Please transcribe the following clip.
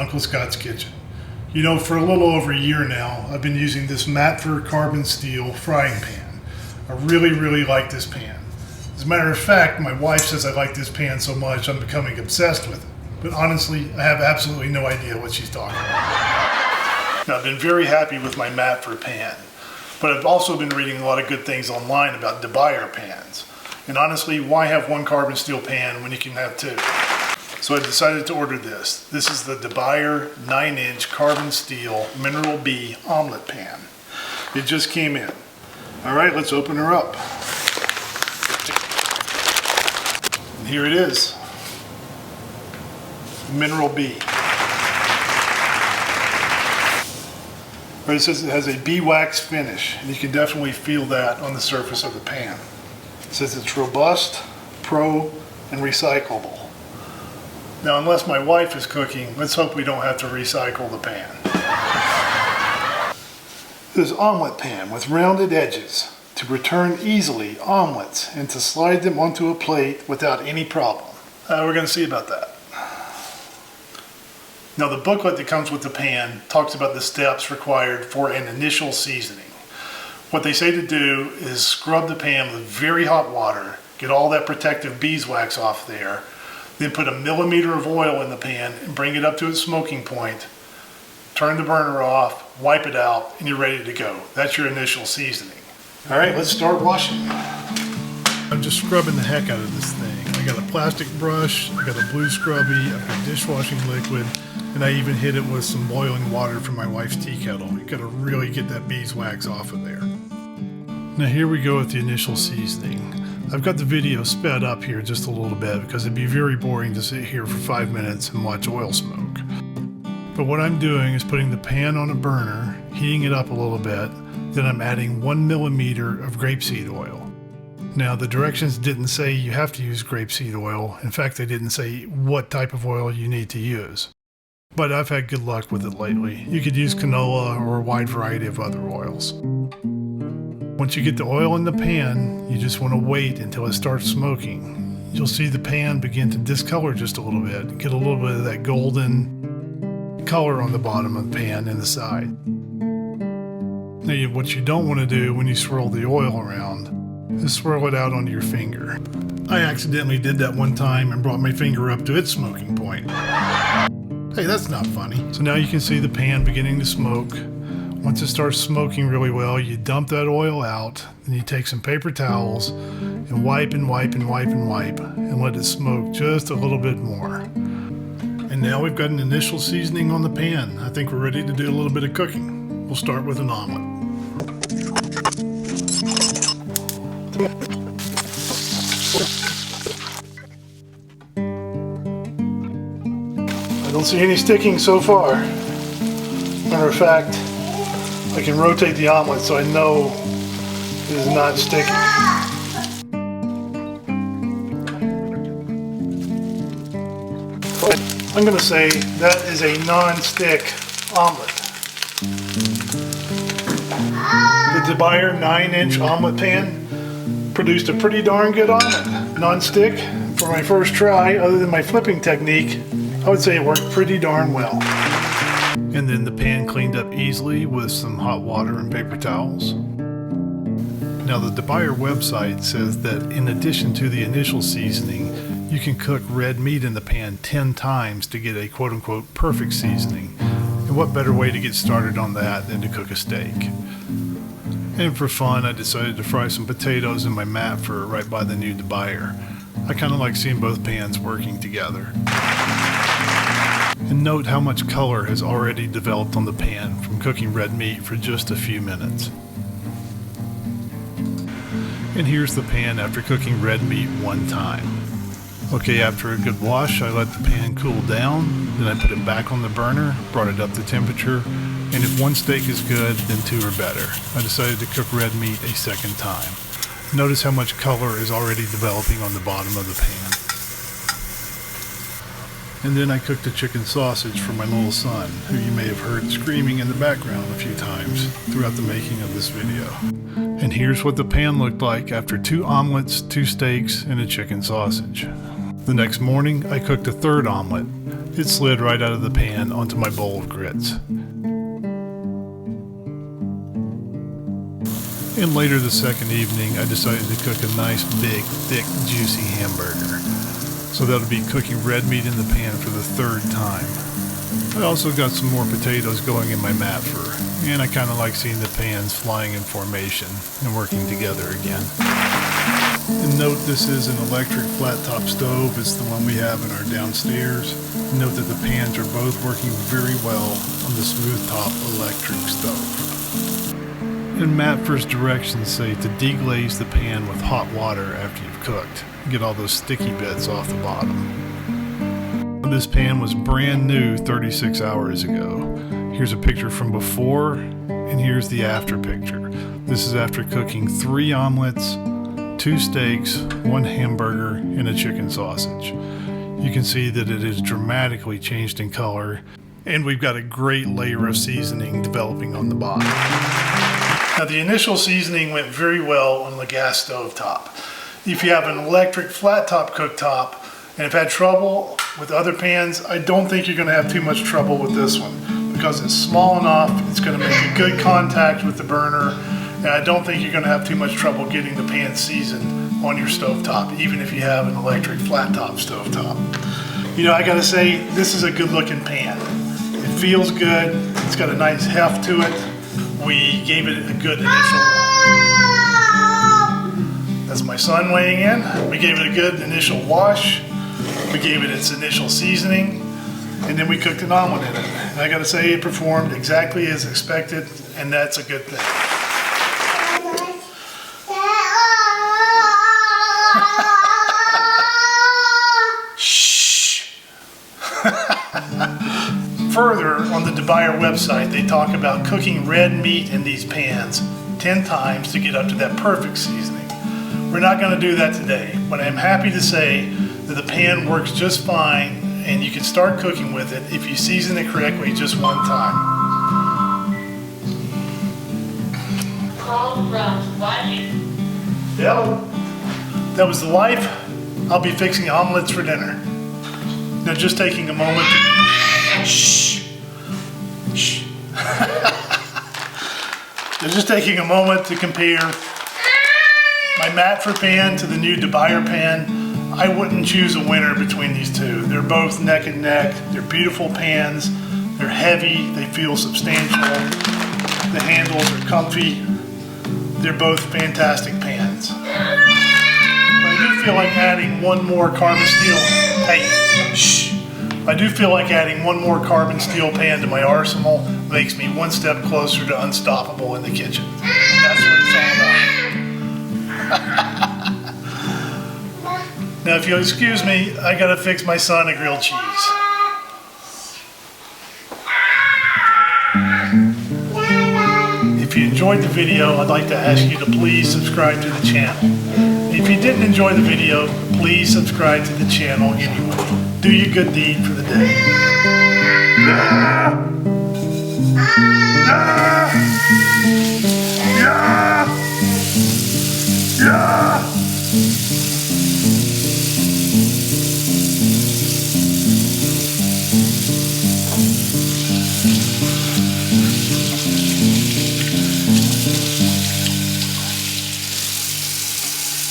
Uncle Scott's Kitchen. You know, for a little over a year now, I've been using this Matfer carbon steel frying pan. I really like this pan. As a matter of fact, my wife says I like this pan so much I'm becoming obsessed with it. But honestly, I have absolutely no idea what she's talking about. Now, I've been very happy with my Matfer pan, but I've also been reading a lot of good things online about DeBuyer pans. And honestly, why have one carbon steel pan when you can have two? So I decided to order this. This is the DeBuyer 9-inch carbon steel Mineral B omelet pan. It just came in. All right, let's open her up. And here it is. Mineral B. But it says it has a beeswax finish, and you can definitely feel that on the surface of the pan. It says it's robust, pro, and recyclable. Now, unless my wife is cooking, let's hope we don't have to recycle the pan. This omelet pan with rounded edges to return easily omelets and to slide them onto a plate without any problem. We're going to see about that. Now, the booklet that comes with the pan talks about the steps required for an initial seasoning. What they say to do is scrub the pan with very hot water, get all that protective beeswax off there, then put a millimeter of oil in the pan and bring it up to its smoking point. Turn the burner off, wipe it out, and you're ready to go. That's your initial seasoning. All right, let's start washing. I'm just scrubbing the heck out of this thing. I got a plastic brush, I got a blue scrubby, I've got dishwashing liquid, and I even hit it with some boiling water from my wife's tea kettle. You gotta really get that beeswax off of there. Now here we go with the initial seasoning. I've got the video sped up here just a little bit because it'd be very boring to sit here for 5 minutes and watch oil smoke. But what I'm doing is putting the pan on a burner, heating it up a little bit, then I'm adding 1 millimeter of grapeseed oil. Now the directions didn't say you have to use grapeseed oil. In fact, they didn't say what type of oil you need to use. But I've had good luck with it lately. You could use canola or a wide variety of other oils. Once you get the oil in the pan, you just want to wait until it starts smoking. You'll see the pan begin to discolor just a little bit, get a little bit of that golden color on the bottom of the pan and the side. Now, what you don't want to do when you swirl the oil around is swirl it out onto your finger. I accidentally did that one time and brought my finger up to its smoking point. Hey, that's not funny. So now you can see the pan beginning to smoke. Once it starts smoking really well, you dump that oil out, then you take some paper towels and wipe and let it smoke just a little bit more. And now we've got an initial seasoning on the pan. I think we're ready to do a little bit of cooking. We'll start with an omelet. I don't see any sticking so far. Matter of fact, I can rotate the omelet so I know it is not sticking. I'm going to say that is a non-stick omelet. The DeBuyer 9-inch omelet pan produced a pretty darn good omelet. Non-stick, for my first try, other than my flipping technique, I would say it worked pretty darn well. And then the pan cleaned up easily with some hot water and paper towels. Now the DeBuyer website says that in addition to the initial seasoning, you can cook red meat in the pan 10 times to get a quote-unquote perfect seasoning. And what better way to get started on that than to cook a steak? And for fun, I decided to fry some potatoes in my Matfer right by the new DeBuyer. I kind of like seeing both pans working together. And note how much color has already developed on the pan from cooking red meat for just a few minutes. And here's the pan after cooking red meat one time. Okay, after a good wash, I let the pan cool down, then I put it back on the burner, brought it up to temperature, and if one steak is good, then 2 are better. I decided to cook red meat a second time. Notice how much color is already developing on the bottom of the pan. And then I cooked a chicken sausage for my little son, who you may have heard screaming in the background a few times throughout the making of this video. And here's what the pan looked like after 2 omelets, 2 steaks, and a chicken sausage. The next morning, I cooked a third omelet, It slid right out of the pan onto my bowl of grits. And later the second evening, I decided to cook a nice, big, thick, juicy hamburger. So that'll be cooking red meat in the pan for the third time. I also got some more potatoes going in my matfer, and I kind of like seeing the pans flying in formation and working together again. And note this is an electric flat top stove. It's the one we have in our downstairs. Note that the pans are both working very well on the smooth top electric stove. And Matfer's directions say to deglaze the pan with hot water after you've cooked. Get all those sticky bits off the bottom. This pan was brand new 36 hours ago. Here's a picture from before, and here's the after picture. This is after cooking 3 omelets, 2 steaks, 1 hamburger, and a chicken sausage. You can see that it has dramatically changed in color, and we've got a great layer of seasoning developing on the bottom. Now the initial seasoning went very well on the gas stove top. If you have an electric flat top cooktop and have had trouble with other pans, I don't think you're going to have too much trouble with this one because it's small enough, it's going to make a good contact with the burner, and I don't think you're going to have too much trouble getting the pan seasoned on your stovetop, even if you have an electric flat top stovetop. You know, I got to say, this is a good looking pan. It feels good, it's got a nice heft to it. We gave it a good initial, that's my son weighing in. We gave it a good initial wash. We gave it its initial seasoning, and then we cooked an omelet in it. And I gotta say, it performed exactly as expected, and that's a good thing. Shh. Further, on the DeBuyer website, they talk about cooking red meat in these pans 10 times to get up to that perfect seasoning. We're not going to do that today, but I'm happy to say that the pan works just fine, and you can start cooking with it if you season it correctly just one time. Call from Wiley. Hello. That was the life. I'll be fixing omelets for dinner. Now just taking a moment to... Shh. Shh. Now just taking a moment to compare my Matfer pan to the new DeBuyer pan. I wouldn't choose a winner between these two. They're both neck and neck. They're beautiful pans. They're heavy. They feel substantial. The handles are comfy. They're both fantastic pans. But I do feel like adding one more carbon steel. Hey, shh. I do feel like adding one more carbon steel pan to my arsenal makes me one step closer to unstoppable in the kitchen. And that's what it's all about. Now, if you'll excuse me, I gotta fix my son a grilled cheese. If you enjoyed the video, I'd like to ask you to please subscribe to the channel. If you didn't enjoy the video, please subscribe to the channel anyway. Do your good deed for the day.